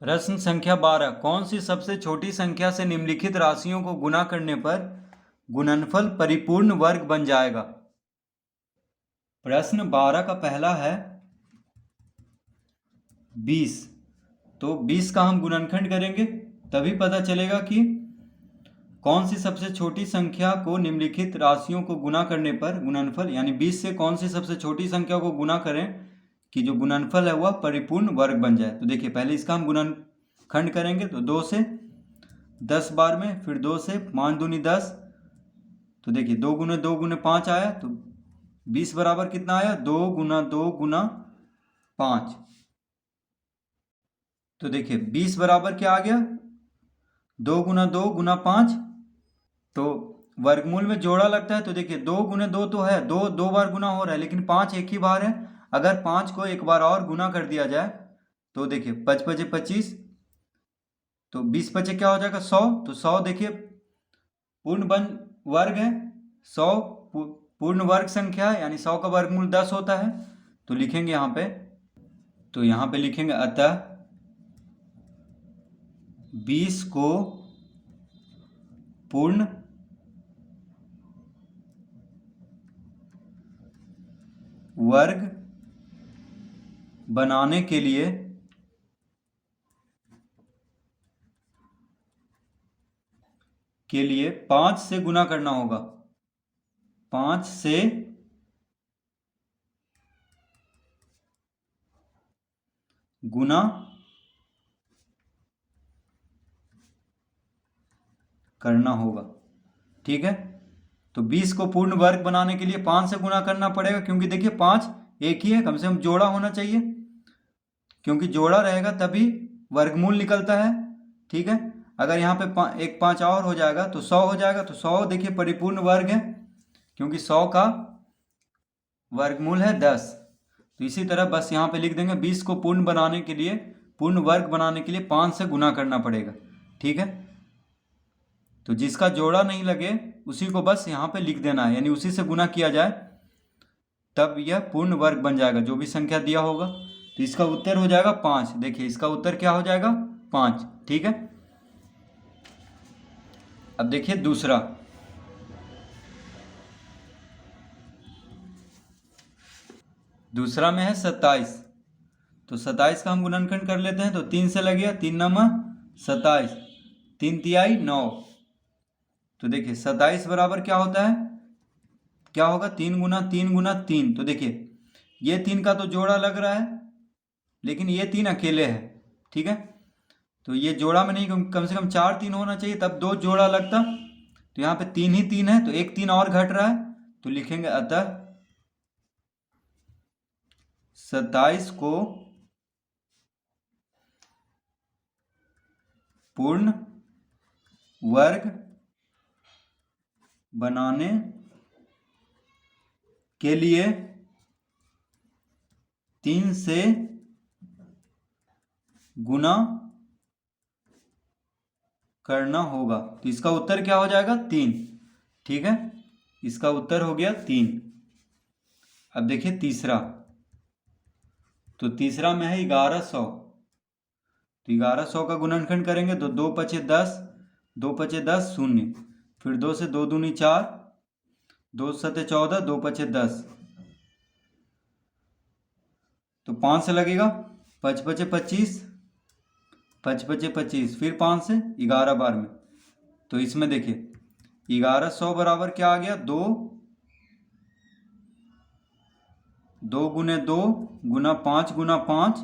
प्रश्न संख्या 12। कौन सी सबसे छोटी संख्या से निम्नलिखित राशियों को गुणा करने पर गुणनफल परिपूर्ण वर्ग बन जाएगा? प्रश्न 12 का पहला है 20। तो 20 का हम गुणनखंड करेंगे तभी पता चलेगा कि कौन सी सबसे छोटी संख्या को निम्नलिखित राशियों को गुणा करने पर गुणनफल, यानी 20 से कौन सी सबसे छोटी संख्या को गुणा करें कि जो गुणनफल है वह परिपूर्ण वर्ग बन जाए। तो देखिए, पहले इसका हम गुणनखंड करेंगे तो 2 से 10 बार में, फिर 2 से 5 दूनी 10। तो देखिए 2 गुने 2 गुने 5 आया, तो 20 बराबर कितना आया? 2 गुना 2 गुना 5। तो देखिए 20 बराबर क्या आ गया? 2 गुना 2 गुना 5। तो वर्गमूल में जोड़ा लगता है, तो देखिए 2 गुने 2 तो है, 2 दो बार गुना हो रहा है, लेकिन 5 एक ही बार है। अगर 5 को एक बार और गुना कर दिया जाए तो देखिए 5 पचे 25, तो 20 पचे क्या हो जाएगा? 100। तो 100 देखिए पूर्ण वर्ग है, 100 पूर्ण वर्ग संख्या है, यानी 100 का वर्गमूल 10 होता है। तो लिखेंगे यहाँ पे, तो यहाँ पे लिखेंगे अतः 20 को पूर्ण वर्ग बनाने के लिए 5 से गुना करना होगा। 5 से गुना करना होगा। ठीक है, तो 20 को पूर्ण वर्ग बनाने के लिए 5 से गुना करना पड़ेगा, क्योंकि देखिए 5 एक ही है, कम से कम जोड़ा होना चाहिए, क्योंकि जोड़ा रहेगा तभी वर्गमूल निकलता है। ठीक है, अगर यहाँ पे एक 5 और हो जाएगा तो 100 हो जाएगा। तो 100 देखिए परिपूर्ण वर्ग है, क्योंकि 100 का वर्गमूल है 10। तो इसी तरह बस यहाँ पे लिख देंगे 20 को पूर्ण वर्ग बनाने के लिए 5 से गुना करना पड़ेगा। ठीक है, तो जिसका जोड़ा नहीं लगे उसी को बस यहाँ पे लिख देना है, यानी उसी से गुना किया जाए तब यह पूर्ण वर्ग बन जाएगा, जो भी संख्या दिया होगा। तो इसका उत्तर हो जाएगा 5। देखिए इसका उत्तर क्या हो जाएगा? 5। ठीक है, अब देखिए दूसरा। दूसरा में है 27। तो 27 का हम गुणनखंड कर लेते हैं, तो 3 से लगेगा, 3 नवा 27, 3 तिहाई 9। तो देखिए 27 बराबर क्या होता है? क्या होगा? 3 गुना 3 गुना 3। तो देखिए ये 3 का तो जोड़ा लग रहा है, लेकिन ये 3 अकेले है। ठीक है, तो ये जोड़ा में नहीं, कम से कम 4 3 होना चाहिए, तब 2 जोड़ा लगता। तो यहाँ पे 3 ही 3 है, तो एक 3 और घट रहा है। तो लिखेंगे अतः 27 को पूर्ण वर्ग बनाने के लिए 3 से गुना करना होगा। तो इसका उत्तर क्या हो जाएगा? 3। ठीक है, इसका उत्तर हो गया 3। अब देखिए तीसरा। तो तीसरा में है 1100। तो 1100 का गुणनखंड करेंगे तो 2 पचे 10, 2 पचे 10 शून्य, फिर 2 से 2 दूनी 4, 2 सते 14, 2 पचे 10। तो 5 से लगेगा, 5 पचे 25, 5 पचे 25, फिर 5 से 11 बार में। तो इसमें देखिए 1100 बराबर क्या आ गया? 2 2 गुने 2 गुना 5 गुना 5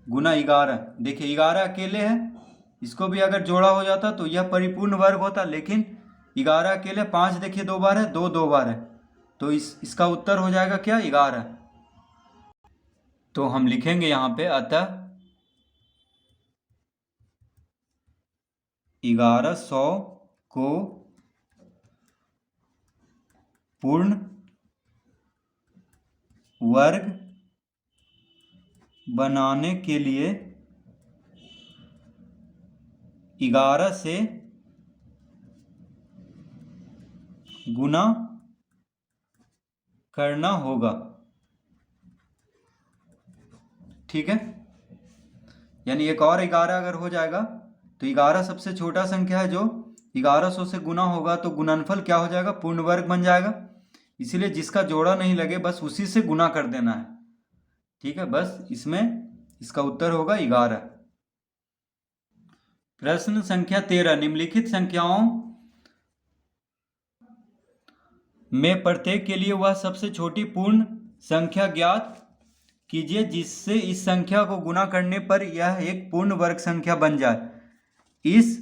गुना 11। देखिए 11 अकेले है, इसको भी अगर जोड़ा हो जाता तो यह परिपूर्ण वर्ग होता, लेकिन 11 अकेले, 5 देखिए 2 बार है, 2 2 बार है। तो इसका उत्तर हो जाएगा क्या? 11। तो हम लिखेंगे यहाँ पे अतः 1100 को पूर्ण वर्ग बनाने के लिए 11 से गुना करना होगा। ठीक है, यानी एक और 11 अगर हो जाएगा तो 11 सबसे छोटा संख्या है जो 1100 से गुना होगा, तो गुणनफल क्या हो जाएगा, पूर्ण वर्ग बन जाएगा। इसीलिए जिसका जोड़ा नहीं लगे बस उसी से गुना कर देना है। ठीक है, बस इसमें इसका उत्तर होगा 11। प्रश्न संख्या 13, निम्नलिखित संख्याओं में प्रत्येक के लिए वह सबसे छोटी पूर्ण संख्या ज्ञात कीजिए जिससे इस संख्या को गुना करने पर यह एक पूर्ण वर्ग संख्या बन जाए। इस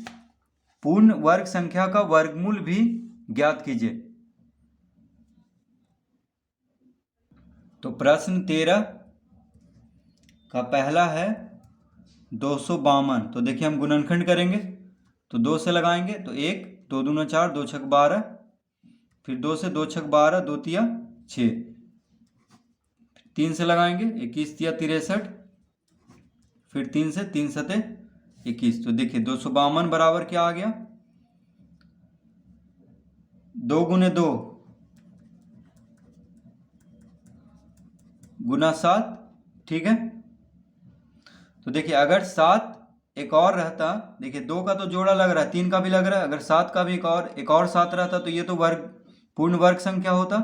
पूर्ण वर्ग संख्या का वर्गमूल भी ज्ञात कीजिए। तो प्रश्न 13 का पहला है 252। तो देखिए हम गुणनखंड करेंगे तो 2 से लगाएंगे तो 1, 2 दूना 4, 2 छक 12, फिर 2 से 2 छक 12, 2 तिया 6, 3 से लगाएंगे 21 तिया 63, फिर 3 से 3 सते 21। तो देखिए 252 बराबर क्या आ गया, 2 गुने 2 गुना 7। ठीक है, तो देखिए अगर 7 एक और रहता, देखिए 2 का तो जोड़ा लग रहा है, 3 का भी लग रहा है, अगर 7 का भी एक और 7 रहता तो ये तो वर्ग पूर्ण वर्ग संख्या होता।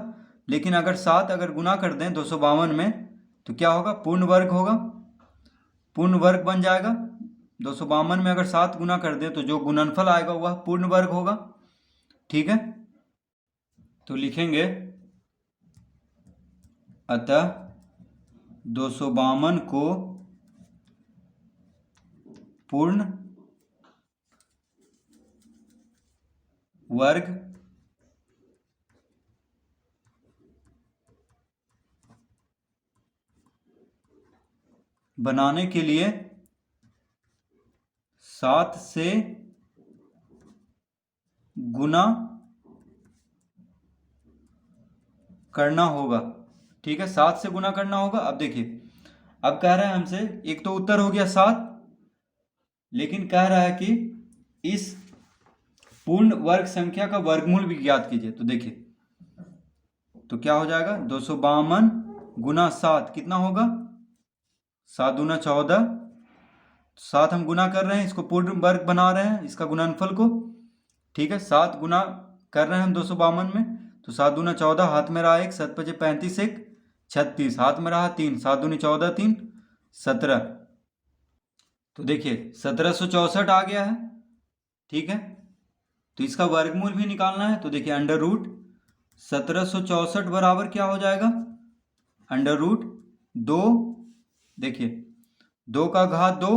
लेकिन अगर 7 अगर गुना कर दें 252 में तो क्या होगा, पूर्ण वर्ग होगा, पूर्ण वर्ग बन जाएगा। 252 में अगर 7 गुना कर दें तो जो गुणनफल आएगा वह पूर्ण वर्ग होगा। ठीक है, तो लिखेंगे अतः 252 को पूर्ण वर्ग बनाने के लिए 7 से गुना करना होगा। ठीक है, 7 से गुना करना होगा। अब देखिए, अब कह रहा है हमसे, एक तो उत्तर हो गया 7, लेकिन कह रहा है कि इस पूर्ण वर्ग संख्या का वर्गमूल भी ज्ञात कीजिए। तो देखिए, तो क्या हो जाएगा, 252 गुना 7 कितना होगा, 7 दूना 14। 7 हम गुना कर रहे हैं, इसको पूर्ण वर्ग बना रहे हैं, इसका गुणनफल को। ठीक है, 7 गुना कर रहे हैं हम 252 में, तो 7 दूना 14, हाथ में रहा 1, 7 पचे 35, 1 36, हाथ में रहा 3, 7 दूनी 14, 3 17। तो देखिए 1764 आ गया है। ठीक है, तो इसका वर्गमूल भी निकालना है। तो देखिए अंडर रूट 1764 बराबर क्या हो जाएगा, अंडर रूट 2, देखिए 2 का घात 2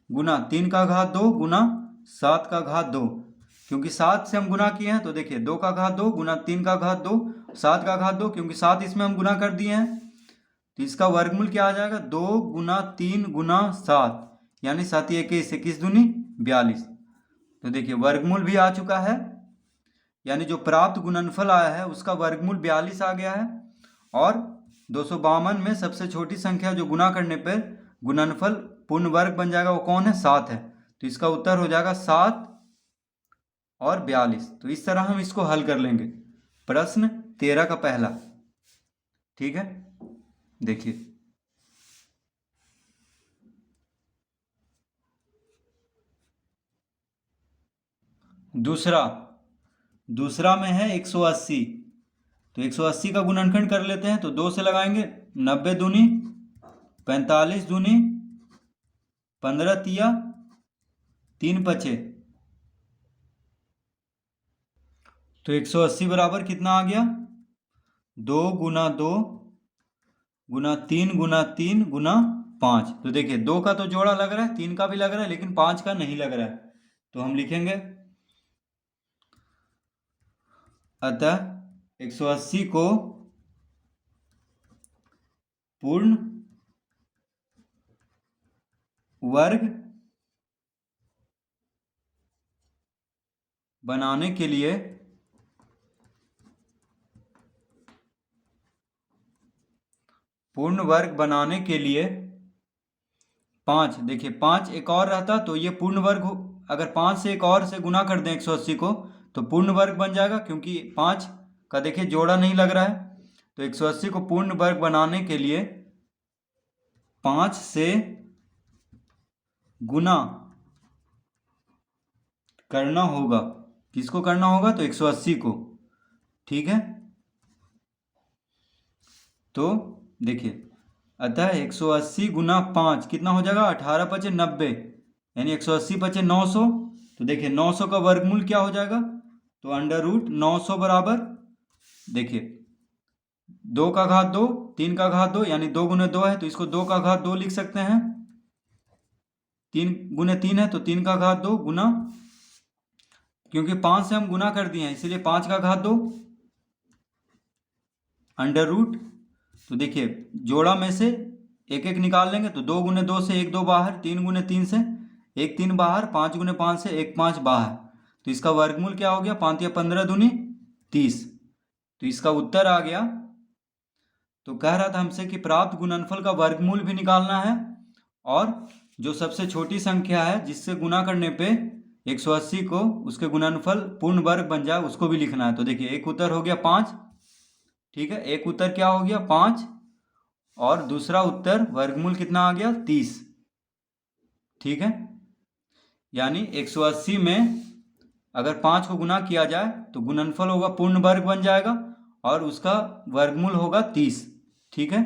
गुना 3 का घात 2 गुना 7 का घात 2, क्योंकि 7 से हम गुना किए हैं। तो देखिए 2 का घात 2 गुना 3 का घात 2, 7 का घात 2, क्योंकि 7 इसमें हम गुना कर दिए हैं। तो इसका वर्गमूल क्या आ जाएगा, 2 गुना 3 गुना 7, यानी 7 21, 21 दूनी 42। तो देखिए वर्गमूल भी आ चुका है, यानी जो प्राप्त गुणनफल आया है उसका वर्गमूल 42 आ गया है। और 252 में सबसे छोटी संख्या जो गुना करने पर गुणनफल पूर्ण वर्ग बन जाएगा वो कौन है, 7 है। तो इसका उत्तर हो जाएगा 7 और 42। तो इस तरह हम इसको हल कर लेंगे, प्रश्न 13 का पहला। ठीक है, देखिए दूसरा में है 180। तो 180 का गुणनखंड कर लेते हैं। तो 2 से लगाएंगे 90 दूनी 45 दूनी 15 तिया 3 पचे। तो 180 बराबर कितना आ गया, 2 गुना 2 गुना 3 गुना 3 गुना 5। तो देखिए 2 का तो जोड़ा लग रहा है, 3 का भी लग रहा है, लेकिन 5 का नहीं लग रहा है। तो हम लिखेंगे अतः 180 को पूर्ण वर्ग बनाने के लिए 5, देखिए 5 एक और रहता तो ये पूर्ण वर्ग हो, अगर 5 से एक और से गुना कर दें 180 को तो पूर्ण वर्ग बन जाएगा, क्योंकि 5 का देखिए जोड़ा नहीं लग रहा है। तो 180 को पूर्ण वर्ग बनाने के लिए 5 से गुना करना होगा। किसको करना होगा? तो 180 को। ठीक है, तो देखिए, अतः 180 गुना 5 कितना हो जाएगा? 18 पचे 90, यानी 180 पचे 900। तो देखिए 900 का वर्गमूल क्या हो जाएगा? तो अंडर रूट 900 बराबर, देखिए 2 का घात 2, 3 का घात 2, यानी 2 गुने 2 है तो इसको 2 का घात 2 लिख सकते हैं। 3 गुने 3 है तो 3 का घात 2 गुना, क्योंकि 5 से हम गुना कर दिए हैं इसलिए 5 का घात 2 अंडर रूट। तो देखिए जोड़ा में से एक एक निकाल लेंगे तो 2 गुने 2 से 1 2 बाहर, 3 गुने 3 से 1 3 बाहर, 5 गुने 5 से 1 5 बाहर। तो इसका वर्गमूल क्या हो गया? 5 या 15 दूनी 30। तो इसका उत्तर आ गया। तो कह रहा था हमसे कि प्राप्त गुणनफल का वर्गमूल भी निकालना है और जो सबसे छोटी संख्या है जिससे गुना करने पे 180 को उसके गुणनफल पूर्ण वर्ग बन जाए उसको भी लिखना है। तो देखिए एक उत्तर हो गया 5। ठीक है, एक उत्तर क्या हो गया? 5, और दूसरा उत्तर वर्गमूल कितना आ गया? 30। ठीक है, यानी 180 में अगर 5 को गुना किया जाए तो गुणनफल होगा पूर्ण वर्ग बन जाएगा और उसका वर्गमूल होगा 30। ठीक है।